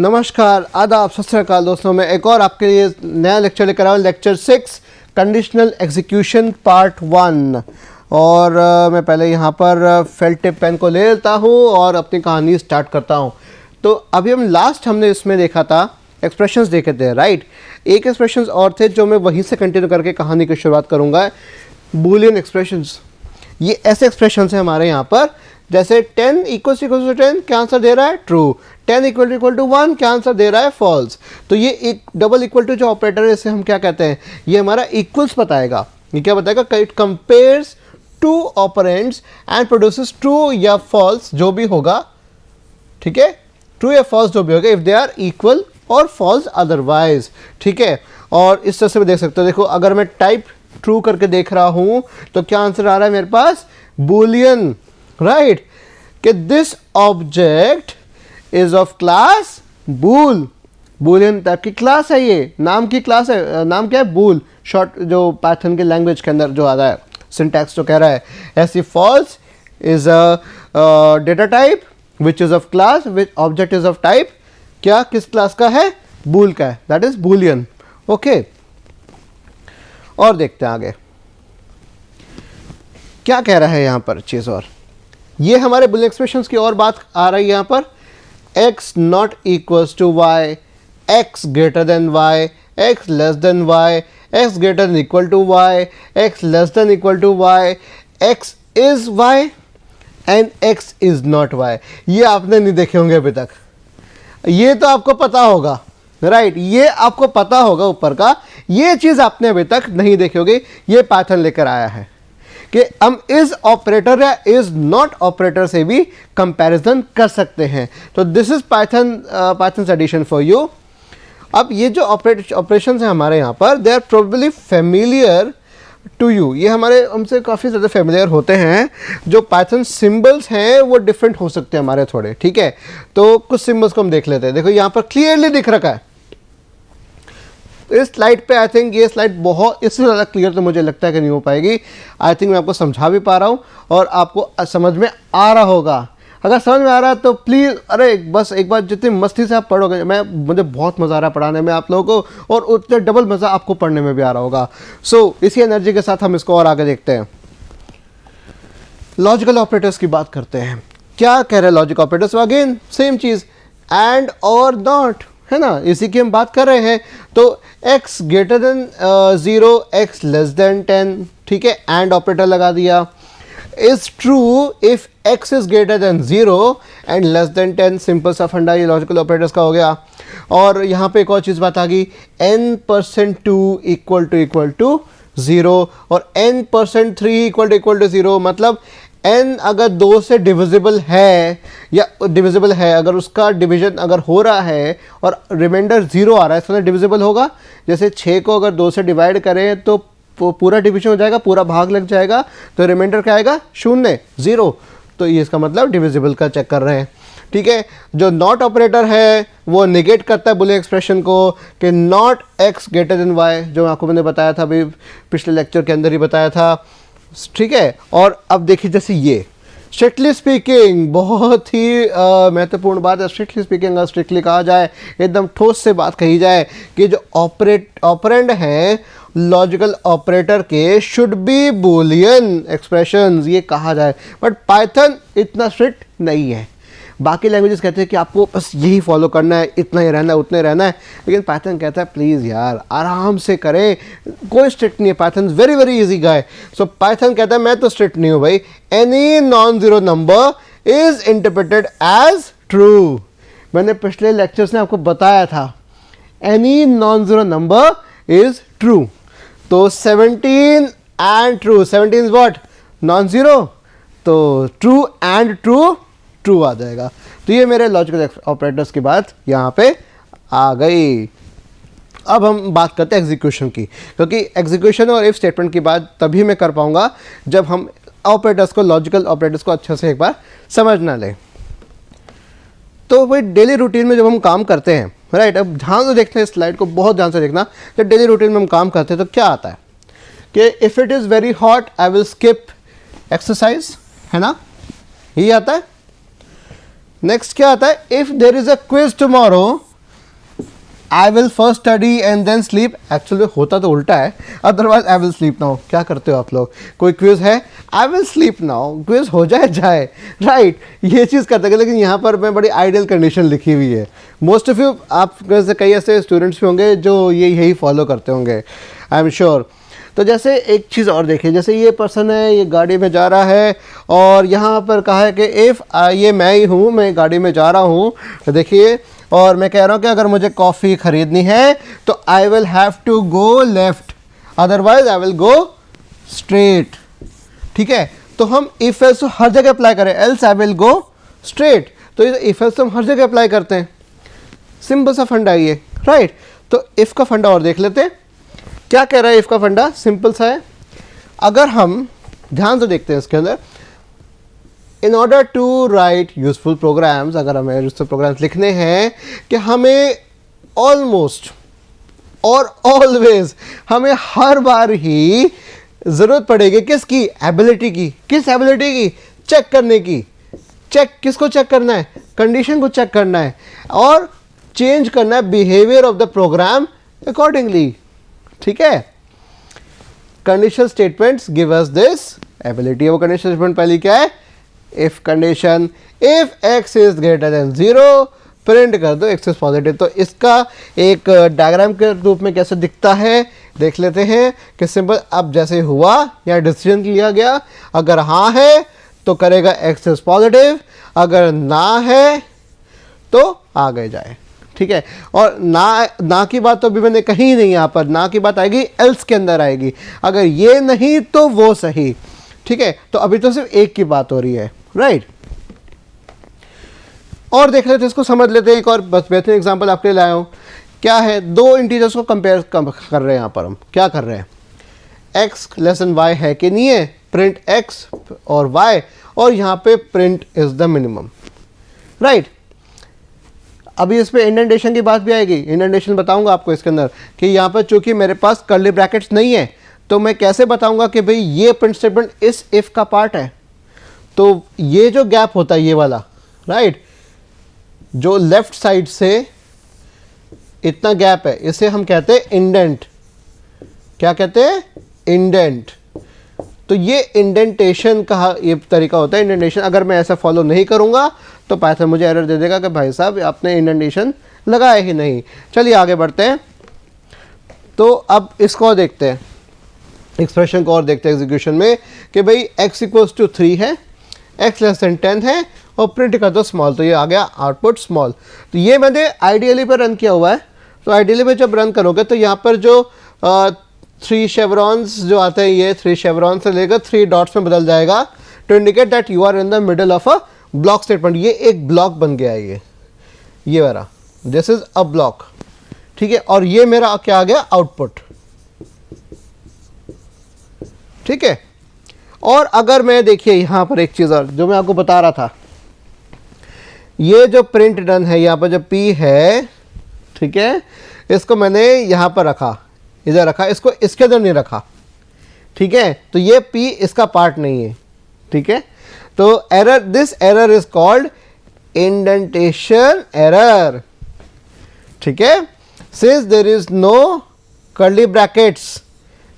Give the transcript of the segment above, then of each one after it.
नमस्कार, आदाब, सत श्री अकाल दोस्तों। मैं एक और आपके लिए नया लेक्चर लेकर आया हूँ, लेक्चर 6 कंडीशनल एग्जीक्यूशन पार्ट 1। और मैं पहले यहाँ पर फेल्ट टिप पेन को ले लेता हूँ और अपनी कहानी स्टार्ट करता हूँ। तो अभी हमने इसमें देखा था, एक्सप्रेशंस देखे थे, राइट। एक एक्सप्रेशंस और थे जो मैं वहीं से कंटिन्यू करके कहानी की शुरुआत करूँगा। बूलियन एक्सप्रेशंस, ये ऐसे एक्सप्रेशंस हैं हमारे यहाँ पर, जैसे 10 = 10 क्या आंसर दे रहा है, ट्रू। 10 = 1 क्या आंसर दे रहा है, फॉल्स। तो ये एक डबल इक्वल टू जो ऑपरेटर है, इसे हम क्या कहते हैं, ये हमारा इक्वल्स बताएगा। ये क्या बताएगा, it compares two operands and produces true या फॉल्स, जो भी होगा, ठीक है, ट्रू या फॉल्स जो भी होगा, इफ दे आर इक्वल और फॉल्स अदरवाइज, ठीक है। और इस तरह से भी देख सकते हो, देखो अगर मैं टाइप ट्रू करके देख रहा हूं तो क्या आंसर आ रहा है मेरे पास, बूलियन, राइट, कि this object is of class bool. Boolean type की क्लास है, ये नाम की क्लास है। नाम क्या है, बूल, शॉर्ट जो पाइथन के लैंग्वेज के अंदर जो आ रहा है, सिंटैक्स जो कह रहा है। ऐसी false is a data type which is of class, which object is of type, क्या किस क्लास का है, बूल का है, दैट इज बूलियन। ओके, और देखते हैं आगे क्या कह रहा है यहाँ पर चीज। और ये हमारे बुलियन एक्सप्रेशंस की और बात आ रही है यहाँ पर। x not equals to y, x greater than y, x less than y, x greater than equal to y, x less than equal to y, x is y and x is not y। ये आपने नहीं देखे होंगे अभी तक, ये तो आपको पता होगा, राइट, ये आपको पता होगा ऊपर का, ये चीज आपने अभी तक नहीं देखी होगी। ये पाइथन लेकर आया है कि हम इज ऑपरेटर या इज नॉट ऑपरेटर से भी कंपैरिजन कर सकते हैं। तो this is Python edition for you. अब ये जो ऑपरेशंस हैं हमारे यहाँ पर, they are probably familiar to you, ये हमसे काफ़ी ज़्यादा फेमिलियर होते हैं। जो पाइथन सिंबल्स हैं वो डिफरेंट हो सकते हैं हमारे थोड़े, ठीक है। तो कुछ सिंबल्स को हम देख लेते हैं। देखो यहाँ पर क्लियरली दिख रखा है इस स्लाइड पे। आई थिंक ये स्लाइड बहुत, इससे ज़्यादा क्लियर तो मुझे लगता है कि नहीं हो पाएगी। आई थिंक मैं आपको समझा भी पा रहा हूँ और आपको समझ में आ रहा होगा। अगर समझ में आ रहा है तो प्लीज़, अरे बस एक बार जितनी मस्ती से आप पढ़ोगे, मुझे बहुत मज़ा आ रहा है पढ़ाने में आप लोगों को, और उतने डबल मज़ा आपको पढ़ने में भी आ रहा होगा। सो इसी एनर्जी के साथ हम इसको और आगे देखते हैं। लॉजिकल ऑपरेटर्स की बात करते हैं। क्या कह रहे हैं logical operators, again same cheese, and और नॉट, है ना, इसी की हम बात कर रहे हैं। तो x greater than 0, x less then 10, ठीक है, एंड ऑपरेटर लगा दिया। Is true if x is greater than 0 and less than 10, simple सा फंडा ये लॉजिकल ऑपरेटर्स का हो गया। और यहाँ पे एक और चीज़ बात आ गई, n%2 इक्वल टू 0 और n%3 इक्वल टू 0, मतलब n अगर 2 से डिविजिबल है या डिविजिबल है, अगर उसका डिवीजन अगर हो रहा है और रिमाइंडर 0 आ रहा है, इसका डिविजिबल होगा। जैसे 6 को अगर 2 से डिवाइड करें तो पूरा डिवीजन हो जाएगा, पूरा भाग लग जाएगा, तो रिमाइंडर क्या आएगा, 0, 0। तो ये इसका मतलब डिविजिबल का चेक कर रहे हैं, ठीक है। जो नॉट ऑपरेटर है वो निगेट करता है बुलियन एक्सप्रेशन को कि not x greater than y, जो आपको मैंने बताया था अभी पिछले लेक्चर के अंदर ही बताया था, ठीक है। और अब देखिए, जैसे ये स्ट्रिक्टली स्पीकिंग, बहुत ही महत्वपूर्ण बात है। स्ट्रिक्टली स्पीकिंग अगर स्ट्रिक्टली कहा जाए, एकदम ठोस से बात कही जाए कि जो ऑपरेंड हैं लॉजिकल ऑपरेटर के शुड बी बूलियन एक्सप्रेशंस, ये कहा जाए। बट पाइथन इतना स्ट्रिक्ट नहीं है। बाकी लैंग्वेजेस कहते हैं कि आपको बस यही फॉलो करना है, इतना ही रहना है, उतना ही रहना है, लेकिन पाइथन कहता है प्लीज़ यार आराम से करें, कोई स्ट्रिक्ट नहीं है। Python very very easy guy. So Python कहता है मैं तो स्ट्रिक्ट नहीं हूँ भाई, any non zero number is interpreted as true. मैंने पिछले लेक्चर्स में आपको बताया था, any non zero number is true. तो 17 and true, 17 is what, non zero, तो ट्रू एंड ट्रू, ट्रू आ जाएगा। तो ये मेरे लॉजिकल ऑपरेटर्स की बात यहाँ पे आ गई। अब हम बात करते हैं एग्जीक्यूशन की, क्योंकि एग्जीक्यूशन और इफ स्टेटमेंट की बात तभी मैं कर पाऊंगा जब हम ऑपरेटर्स को, लॉजिकल ऑपरेटर्स को अच्छे से एक बार समझना लें। तो वही डेली रूटीन में जब हम काम करते हैं, राइट, अब ध्यान से देखते हैं इस स्लाइड को, बहुत ध्यान से देखना। जब डेली रूटीन में हम काम करते हैं तो क्या आता है कि if it is very hot I will skip exercise, है ना, यही आता है। नेक्स्ट क्या आता है, if there is a quiz tomorrow I will first study and then sleep, actually होता तो उल्टा है, otherwise I will sleep now. क्या करते हो आप लोग? कोई क्विज है, I will sleep now, quiz हो जाए राइट, ये चीज़ करते हैं। लेकिन यहाँ पर मैं बड़ी आइडियल कंडीशन लिखी हुई है। मोस्ट ऑफ यू, आप जैसे कई ऐसे स्टूडेंट्स भी होंगे जो यही फॉलो करते होंगे, आई एम श्योर। तो जैसे एक चीज़ और देखिए, जैसे ये पर्सन है, ये गाड़ी में जा रहा है और यहाँ पर कहा है कि इफ़ ये मैं ही हूँ, मैं गाड़ी में जा रहा हूँ, तो देखिए, और मैं कह रहा हूँ कि अगर मुझे कॉफ़ी ख़रीदनी है तो I will have to go left, otherwise I will go straight. ठीक है, तो हम इफ एल्स हर जगह अप्लाई करें, else I will go straight, तो ये इफ एल्स हम हर जगह अप्लाई करते हैं। सिंपल सा फंडा है ये, राइट। तो इफ़ का फंडा और देख लेते हैं, क्या कह रहा है इफ़ का फंडा, सिंपल सा है। अगर हम ध्यान से देखते हैं इसके अंदर, in order to write useful programs, अगर हमें यूजफुल प्रोग्राम्स लिखने हैं कि हमें ऑलमोस्ट और ऑलवेज, हमें हर बार ही ज़रूरत पड़ेगी किसकी? एबिलिटी की। किस एबिलिटी की? चेक करने की। चेक किसको चेक करना है? कंडीशन को चेक करना है और चेंज करना है behaviour of the program accordingly. ठीक है, conditional statements give us this ability. वो कंडीशनल स्टेटमेंट पहली क्या है? If condition, if x is greater than 0, print कर दो एक्स इज पॉजिटिव। तो इसका एक डायग्राम के रूप में कैसे दिखता है देख लेते हैं कि सिंपल, अब जैसे हुआ या डिसीजन लिया गया, अगर हाँ है तो करेगा एक्स इज पॉजिटिव, अगर ना है तो आगे जाए। ठीक है, और ना की बात तो अभी मैंने कही नहीं, यहाँ पर ना की बात आएगी एल्स के अंदर आएगी, अगर ये नहीं तो वो सही। ठीक है, तो अभी तो सिर्फ एक की बात हो रही है, राइट। और देख लेते हैं, इसको समझ लेते हैं। एक और बस बेहतरीन एग्जांपल आपके लिए लाया हूँ। क्या है, दो इंटीजर्स को कंपेयर कर रहे हैं। यहाँ पर हम क्या कर रहे हैं, एक्स लेस देन वाई है कि नहीं है, प्रिंट एक्स और वाई, और यहाँ पे print is the minimum, right. अभी इस पे इंडेंटेशन की बात भी आएगी। इंडेंटेशन बताऊंगा आपको इसके अंदर कि यहाँ पर चूंकि मेरे पास कर्ली ब्रैकेट्स नहीं है, तो मैं कैसे बताऊंगा कि भाई ये प्रिंट स्टेटमेंट इस इफ का पार्ट है। तो ये जो गैप होता है ये वाला, राइट, जो लेफ्ट साइड से इतना गैप है, इसे हम कहते हैं इंडेंट। क्या कहते हैं? इंडेंट। तो ये इंडेंटेशन का ये तरीका होता है, इंडेंटेशन। अगर मैं ऐसा फॉलो नहीं करूंगा तो पाइथन मुझे एरर दे देगा कि भाई साहब आपने इंडेंटेशन लगाया ही नहीं। चलिए आगे बढ़ते हैं। तो अब इसको देखते हैं, एक्सप्रेशन को और देखते हैं एग्जीक्यूशन में कि भाई x इक्वल्स टू 3 है, x लेस देन 10 है और प्रिंट कर दो स्मॉल। तो ये आ गया आउटपुट स्मॉल। तो ये मैंने आइडियली पर रन किया हुआ है। तो आइडियली में जब रन करोगे तो यहाँ पर जो 3 शेवरॉन्स जो आते हैं, ये 3 शेवरॉन से लेकर 3 डॉट्स में बदल जाएगा to indicate that you are in the middle of a block statement. ये एक ब्लॉक बन गया है, ये मेरा, दिस इज अ ब्लॉक। ठीक है, और ये मेरा क्या आ गया? आउटपुट। ठीक है, और अगर मैं देखिए यहाँ पर एक चीज़ और जो मैं आपको बता रहा था, ये जो प्रिंट डन है, यहाँ पर जो p है, ठीक है, इसको मैंने यहाँ पर रखा, इधर रखा, इसको इसके अंदर नहीं रखा। ठीक है, तो ये p इसका पार्ट नहीं है। ठीक है, तो error, this error is called indentation error. ठीक है, since there is no curly brackets.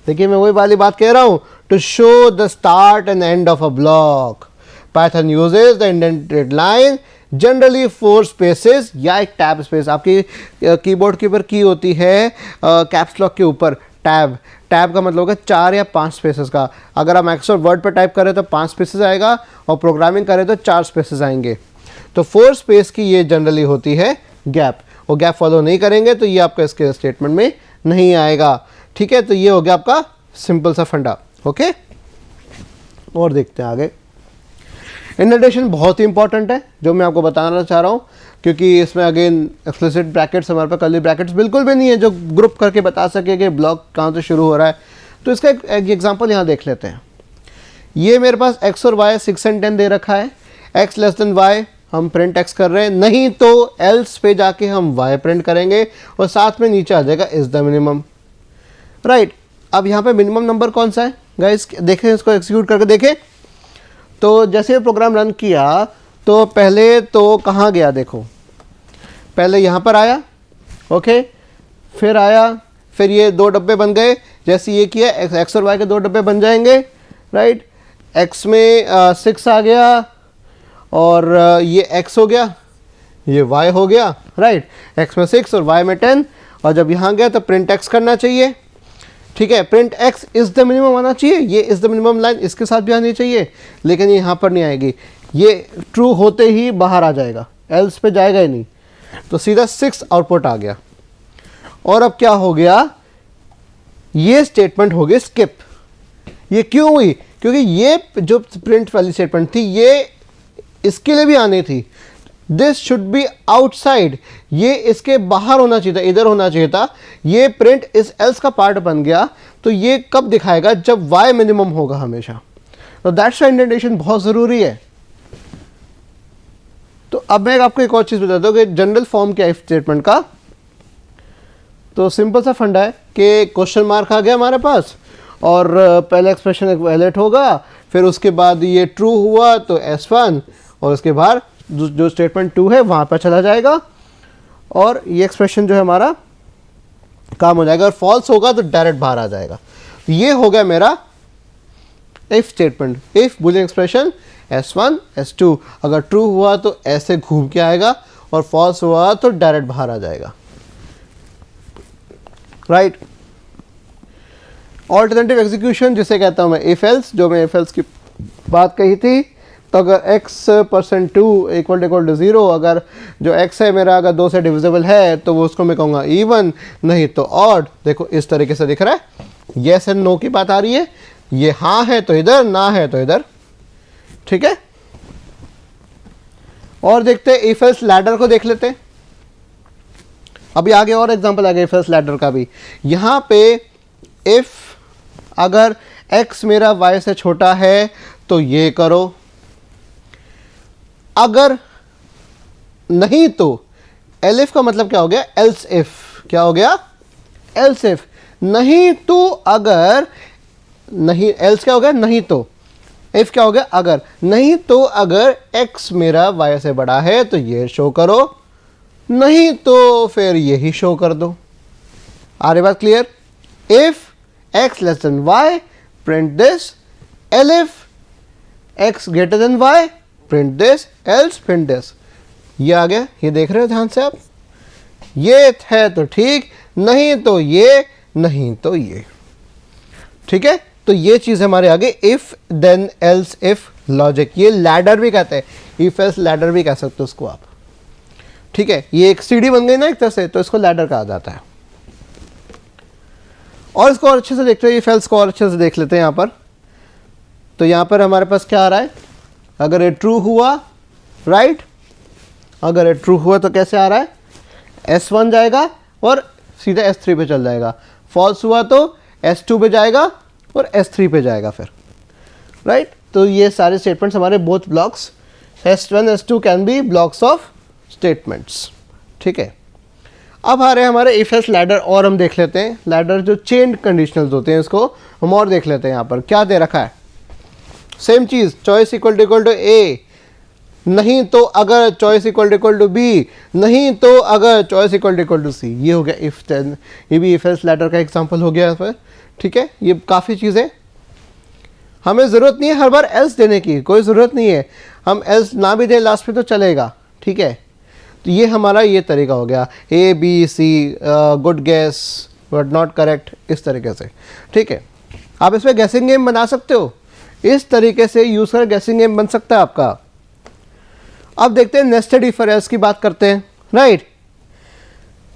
देखिए मैं वही वाली बात कह रहा हूं, to show the start and end of a block Python uses the indented line generally 4 spaces या एक टैब स्पेस। आपकी कीबोर्ड के ऊपर की होती है कैप्स लॉक के ऊपर टैब। टैब का मतलब होगा 4 या 5 स्पेसेस का। अगर आप माइक्रोसॉफ्ट वर्ड पर टाइप करें तो 5 स्पेसेस आएगा और प्रोग्रामिंग करें तो 4 स्पेसेस आएंगे। तो 4 स्पेस की ये जनरली होती है गैप, और गैप फॉलो नहीं करेंगे तो ये आपका इसके स्टेटमेंट में नहीं आएगा। ठीक है, तो ये हो गया आपका सिंपल सा फंडा। ओके, और देखते हैं आगे। इंडेंटेशन बहुत ही इंपॉर्टेंट है, जो मैं आपको बताना चाह रहा हूँ, क्योंकि इसमें अगेन एक्सप्लिसिट ब्रैकेट्स, हमारे पास कर्ली ब्रैकेट्स बिल्कुल भी नहीं है जो ग्रुप करके बता सके कि ब्लॉक कहाँ से शुरू हो रहा है। तो इसका एक एग्जांपल यहाँ देख लेते हैं। ये मेरे पास x और y 6 and 10 दे रखा है। x लेस देन y हम प्रिंट x कर रहे हैं, नहीं तो एल्स पे जाके हम y प्रिंट करेंगे और साथ में नीचे आ जाएगा इज द मिनिमम, राइट। अब यहाँ पे मिनिमम नंबर कौन सा है गाइस, देखें, इसको एग्जीक्यूट करके देखें। तो जैसे प्रोग्राम रन किया तो पहले तो कहाँ गया, देखो पहले यहाँ पर आया, ओके, फिर आया, फिर ये दो डब्बे बन गए, जैसे ये किया एक्स और वाई के दो डब्बे बन जाएंगे, राइट। एक्स में 6 आ गया और ये x हो गया, ये y हो गया, राइट। x में 6 और y में 10, और जब यहाँ गया तो प्रिंट x करना चाहिए, ठीक है। Print x is the minimum आना चाहिए, ये इज द मिनिमम लाइन इसके साथ भी आनी चाहिए, लेकिन ये यहाँ पर नहीं आएगी, ये ट्रू होते ही बाहर आ जाएगा, एल्स पे जाएगा ही नहीं, तो सीधा 6 आउटपुट आ गया। और अब क्या हो गया, ये स्टेटमेंट हो गई स्किप। ये क्यों हुई, क्योंकि ये जो प्रिंट वाली स्टेटमेंट थी ये इसके लिए भी आनी थी, दिस शुड बी आउटसाइड, ये इसके बाहर होना चाहिए था, इधर होना चाहिए था। ये प्रिंट इस एल्स का पार्ट बन गया, तो ये कब दिखाएगा, जब y मिनिमम होगा हमेशा। तो दैट्स इंडेंटेशन बहुत ज़रूरी है। तो अब मैं आपको एक और चीज़ बताता हूँ कि जनरल फॉर्म क्या है इफ स्टेटमेंट का। तो सिंपल सा फंडा है कि क्वेश्चन मार्क आ गया हमारे पास, और पहला एक्सप्रेशन एक वैलिड होगा, फिर उसके बाद ये ट्रू हुआ तो S1, और उसके बाद जो स्टेटमेंट 2 है वहाँ पर चला जाएगा, और ये एक्सप्रेशन जो है हमारा काम हो जाएगा। और फॉल्स होगा तो डायरेक्ट बाहर आ जाएगा। ये हो गया मेरा if statement, if Boolean expression S1 S2, अगर ट्रू हुआ तो ऐसे घूम के आएगा, और फॉल्स हुआ तो डायरेक्ट बाहर आ जाएगा, राइट। ऑल्टरनेटिव एग्जीक्यूशन जिसे कहता हूं मैं इफ एल्स, जो मैं इफ एल्स की बात कही थी, तो अगर x%2 = 0, अगर जो x है मेरा अगर 2 से डिविजिबल है तो वो उसको मैं कहूँगा इवन, नहीं तो ऑड। देखो इस तरीके से दिख रहा है, येस एंड नो की बात आ रही है, ये हाँ है तो इधर, ना है तो इधर, ठीक है। और देखते हैं इफ एल्स लैडर को देख लेते हैं। अभी आगे और एग्जांपल आ गया इफ एल्स लैडर का भी। यहाँ पे इफ अगर x मेरा y से छोटा है तो ये करो, अगर नहीं तो एलिफ का मतलब क्या हो गया, एल्स इफ, क्या हो गया, एल्स इफ। नहीं तो अगर, नहीं, एल्स क्या हो गया, नहीं तो, इफ क्या हो गया, अगर, नहीं तो अगर x मेरा y से बड़ा है तो ये शो करो, नहीं तो फिर यही शो कर दो। आ रही बात clear. If x less than y print this, elif x greater than y print this, else print this. ये आ गया, ये देख रहे हो ध्यान से आप, ये है तो ठीक, नहीं तो ये, नहीं तो ये, ठीक है। तो ये चीज हमारे आगे if then else if logic, ये लैडर भी कहते हैं, इफ एल्स लैडर भी कह सकते हो उसको आप, ठीक है। ये एक सीढ़ी बन गई ना एक तरह से, तो इसको लैडर कहा जाता है। और इसको और अच्छे से देखते हैं, इफ एल्स को और अच्छे से देख लेते हैं यहाँ पर। तो यहाँ पर हमारे पास क्या आ रहा है, अगर ये ट्रू हुआ, राइट, अगर ये ट्रू हुआ तो कैसे आ रहा है, S1 जाएगा और सीधा S3 पे चल जाएगा। फॉल्स हुआ तो S2 पे जाएगा और S3 पे जाएगा फिर, राइट। तो ये सारे स्टेटमेंट्स हमारे both blocks S1 S2 can be blocks of statements, ठीक है। अब आ रहे हैं हमारे इफ एल्स लैडर, और हम देख लेते हैं लैडर जो चेन कंडीशनल्स होते हैं, इसको हम और देख लेते हैं। यहाँ पर क्या दे रखा है, सेम चीज, चॉइस इक्वल टू A, नहीं तो अगर चॉइस इक्वल टू B, नहीं तो अगर चॉइस इक्वल टू C। ये हो गया इफ देन, ये भी इफ एल्स लैडर का एग्जांपल हो गया फिर, ठीक है। ये काफ़ी चीज़ें, हमें ज़रूरत नहीं है हर बार एल्स देने की, कोई ज़रूरत नहीं है, हम एल्स ना भी दें लास्ट में तो चलेगा, ठीक है। तो ये हमारा ये तरीका हो गया, A B C, good gas but not correct, इस तरीके से, ठीक है। आप इसमें गैसिंग गेम बना सकते हो, इस तरीके से यूज़ कर गैसिंग गेम बन सकता है आपका। अब देखते हैं नेस्टेड इफ और एल्स की बात करते हैं, राइट।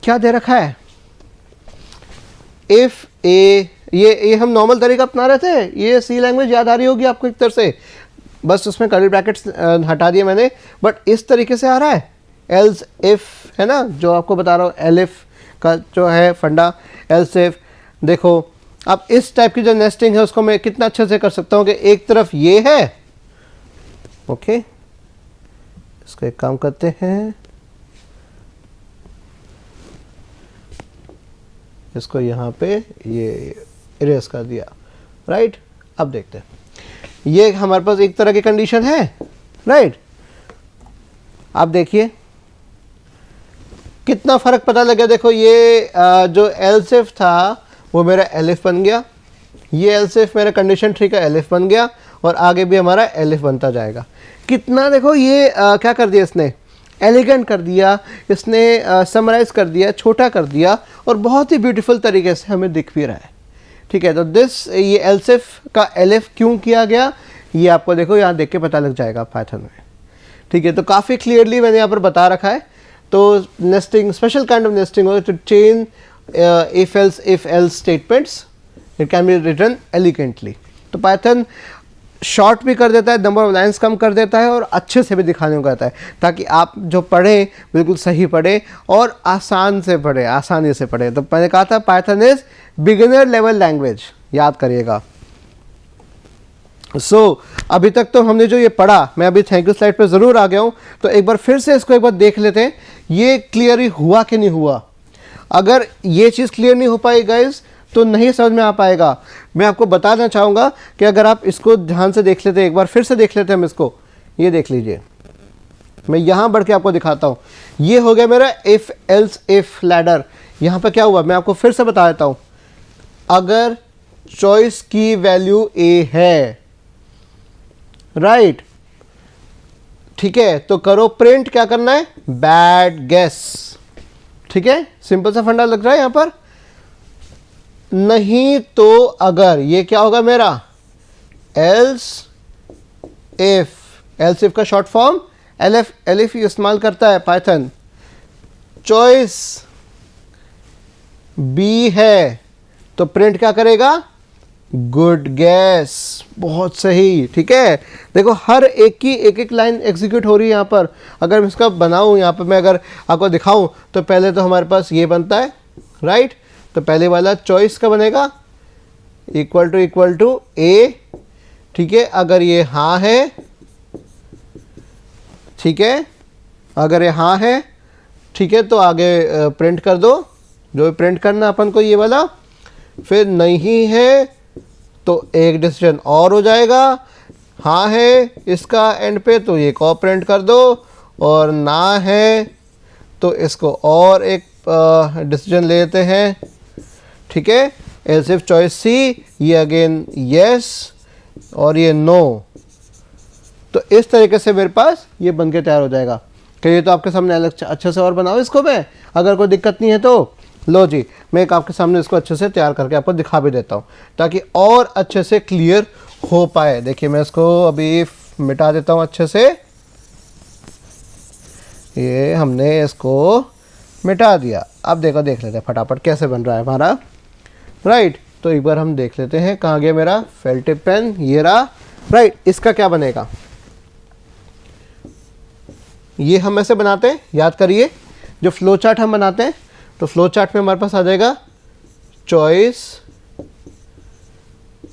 क्या दे रखा है, इफ ए, ये हम नॉर्मल तरीका अपना रहे थे, ये सी लैंग्वेज याद आ रही होगी आपको एक तरह से, बस उसमें कर्ली ब्रैकेट्स हटा दिए मैंने, बट इस तरीके से आ रहा है। एल्स इफ है ना, जो आपको बता रहा हूँ, एलिफ का जो है फंडा, एल्स इफ। देखो अब इस टाइप की जो नेस्टिंग है उसको मैं कितना अच्छे से कर सकता हूँ कि एक तरफ ये है, ओके, इसको एक काम करते हैं, इसको यहाँ पे ये इरेज कर दिया, राइट। अब देखते हैं, ये हमारे पास एक तरह की कंडीशन है, राइट। आप देखिए कितना फ़र्क पता लगा, देखो ये जो एल्स इफ था वो मेरा एलिफ बन गया, ये एल्स इफ मेरा कंडीशन 3 का एलिफ बन गया, और आगे भी हमारा एलिफ बनता जाएगा। कितना देखो ये क्या कर दिया इसने, एलिगेंट कर दिया इसने, समराइज़ कर दिया, छोटा कर दिया, और बहुत ही ब्यूटीफुल तरीके से हमें दिख भी रहा है। ठीक है, तो ये एल्स इफ का एलिफ क्यों किया गया ये आपको देखो यहाँ देख के पता लग जाएगा पाइथन में। ठीक है, तो काफ़ी क्लियरली मैंने यहाँ पर बता रखा है। तो nesting special kind of nesting हो, to chain if else statements, it can be written elegantly. तो पाइथन शॉर्ट भी कर देता है, नंबर ऑफ लाइन्स कम कर देता है, और अच्छे से भी दिखाने को कहता है, ताकि आप जो पढ़ें बिल्कुल सही पढ़ें और आसान से पढ़ें, आसानी से पढ़ें। तो मैंने कहा था Python is beginner level language, याद करिएगा। अभी तक तो हमने जो ये पढ़ा, मैं अभी थैंक यू स्लाइड पे ज़रूर आ गया हूँ, तो एक बार फिर से इसको एक बार देख लेते हैं, ये क्लियर ही हुआ कि नहीं हुआ। अगर ये चीज़ क्लियर नहीं हो पाई गाइज तो नहीं समझ में आ पाएगा। मैं आपको बताना चाहूँगा कि अगर आप इसको ध्यान से देख लेते, एक बार फिर से देख लेते हम इसको, ये देख लीजिए, मैं यहाँ बढ़ के आपको दिखाता हूँ। ये हो गया मेरा इफ़ एल्स इफ़ लैडर। यहाँ पर क्या हुआ मैं आपको फिर से बता देता हूँ, अगर चॉइस की वैल्यू ए है, राइट, ठीक है, तो करो प्रिंट, क्या करना है, बैड गेस। ठीक है, सिंपल सा फंडा लग रहा है यहाँ पर। नहीं तो अगर ये क्या होगा मेरा, एल्स इफ का शॉर्ट फॉर्म एलिफ इस्तेमाल करता है पाइथन। चॉइस बी है तो प्रिंट क्या करेगा, गुड गैस, बहुत सही। ठीक है, देखो हर एक की एक लाइन एग्जीक्यूट हो रही है यहाँ पर। अगर मैं इसका बनाऊँ यहाँ पर, मैं अगर आपको दिखाऊँ तो पहले तो हमारे पास ये बनता है, राइट, तो पहले वाला चॉइस का बनेगा इक्वल टू ए। ठीक है, अगर ये हाँ है, ठीक है, अगर ये हाँ है, ठीक है, तो आगे प्रिंट कर दो जो प्रिंट करना अपन को, ये वाला। फिर नहीं है तो एक डिसीजन और हो जाएगा, हाँ है इसका एंड पे तो ये को प्रिंट कर दो, और ना है तो इसको और एक डिसीजन लेते हैं। ठीक है, एल्स इफ चॉइस सी, ये अगेन यस, और ये नो। तो इस तरीके से मेरे पास ये बन के तैयार हो जाएगा। कि ये तो आपके सामने अलग अच्छे से और बनाओ इसको, मैं अगर कोई दिक्कत नहीं है तो लो जी, मैं एक आपके सामने इसको अच्छे से तैयार करके आपको दिखा भी देता हूँ, ताकि और अच्छे से क्लियर हो पाए। देखिए मैं इसको अभी मिटा देता हूँ अच्छे से, ये हमने इसको मिटा दिया। अब देखो, देख लेते हैं फटाफट कैसे बन रहा है हमारा, राइट। तो एक बार हम देख लेते हैं, कहाँ गया मेरा फेल टिप पेन, ये रहा, राइट। इसका क्या बनेगा, ये हम ऐसे बनाते हैं, याद करिए जो फ्लो चार्ट हम बनाते हैं, तो फ्लो चार्ट में हमारे पास आ जाएगा चॉइस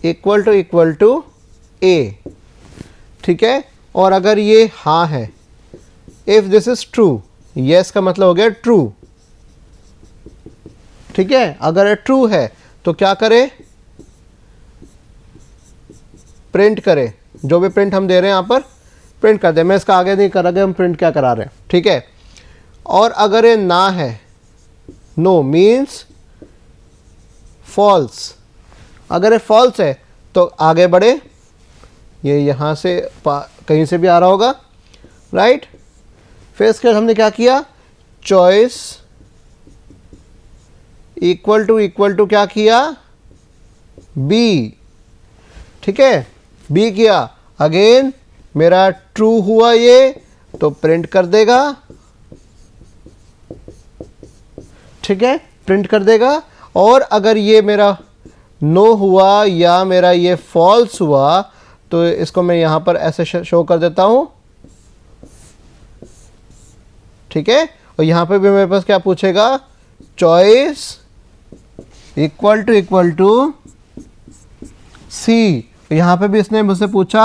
इक्वल टू ए। ठीक है, और अगर ये हाँ है, if this is true, yes का मतलब हो गया ट्रू। ठीक है, अगर ये ट्रू है तो क्या करे, प्रिंट करे, जो भी प्रिंट हम दे रहे हैं यहाँ पर प्रिंट कर दे। मैं इसका आगे नहीं कर रहा, हम प्रिंट क्या करा रहे हैं। ठीक है, और अगर ये ना है, नो मीन्स फॉल्स, अगर ये फॉल्स है तो आगे बढ़े, ये यहाँ से कहीं से भी आ रहा होगा, राइट। फिर इसके बाद हमने क्या किया, चॉइस इक्वल टू क्या किया, बी। ठीक है, बी किया, अगेन मेरा ट्रू हुआ ये तो प्रिंट कर देगा। ठीक है, प्रिंट कर देगा। और अगर ये मेरा नो हुआ या मेरा ये फॉल्स हुआ तो इसको मैं यहाँ पर ऐसे शो कर देता हूँ। ठीक है, और यहाँ पे भी मेरे पास क्या पूछेगा, चॉइस इक्वल टू सी। यहाँ पे भी इसने मुझसे पूछा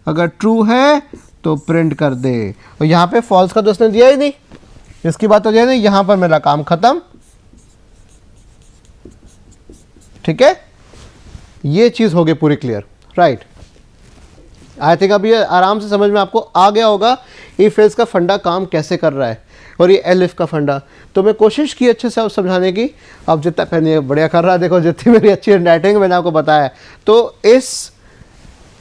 अगर ट्रू है तो प्रिंट कर दे, और यहाँ पे फॉल्स का तो उसने दिया ही नहीं, इसकी बात तो दिया नहीं, यहाँ पर मेरा काम खत्म। ठीक है, ये चीज़ हो गई पूरी क्लियर, राइट। आई थिंक अब ये आराम से समझ में आपको आ गया होगा इफ एल्स का फंडा काम कैसे कर रहा है। और ये एलिफ का फंडा। तो मैं कोशिश की अच्छे से आप समझाने की, आप जितना पहले बढ़िया कर रहा है, देखो जितनी मेरी अच्छी हैंडराइटिंग मैंने आपको बताया। तो इस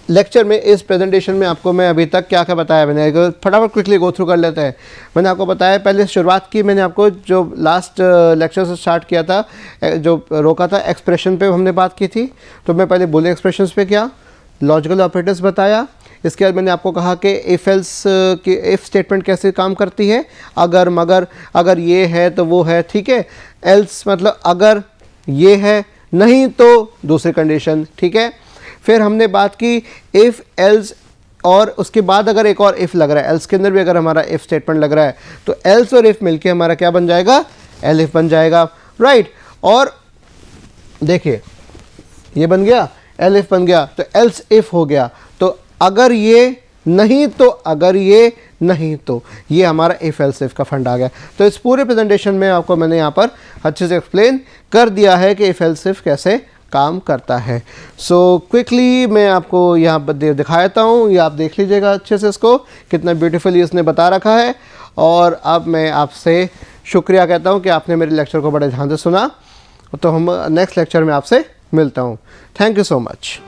लेक्चर में, इस प्रेजेंटेशन में आपको मैं अभी तक क्या क्या बताया मैंने, फटाफट क्विकली गो थ्रू कर लेते हैं। मैंने आपको बताया, पहले शुरुआत की मैंने आपको, जो लास्ट लेक्चर से स्टार्ट किया था, जो रोका था एक्सप्रेशन पे हमने बात की थी। तो मैं पहले बुलियन एक्सप्रेशंस पे किया, लॉजिकल ऑपरेटर्स बताया, इसके बाद मैंने आपको कहा कि इफ़ एल्स की इफ़ स्टेटमेंट कैसे काम करती है, अगर मगर, अगर ये है तो वो है, ठीक है। एल्स मतलब अगर ये है, नहीं तो दूसरी कंडीशन, ठीक है। फिर हमने बात की इफ़ एल्स, और उसके बाद अगर एक और इफ़ लग रहा है, एल्स के अंदर भी अगर हमारा इफ़ स्टेटमेंट लग रहा है, तो एल्स और इफ़ मिलके हमारा क्या बन जाएगा, एलिफ बन जाएगा, राइट। और देखिए ये बन गया, एलिफ बन गया, तो एल्स इफ़ हो गया। तो अगर ये नहीं तो, अगर ये नहीं तो, ये हमारा इफ़ एल्स इफ़ का फंड आ गया। तो इस पूरे प्रेजेंटेशन में आपको मैंने यहाँ पर अच्छे से एक्सप्लेन कर दिया है कि इफ़ एल्स इफ़ कैसे काम करता है। सो क्विकली मैं आपको यहाँ पर दिखाता हूँ, ये आप देख लीजिएगा अच्छे से इसको, कितना ब्यूटीफुली इसने बता रखा है। और अब मैं आपसे शुक्रिया कहता हूँ कि आपने मेरे लेक्चर को बड़े ध्यान से सुना। तो हम नेक्स्ट लेक्चर में आपसे मिलता हूँ। Thank you so much.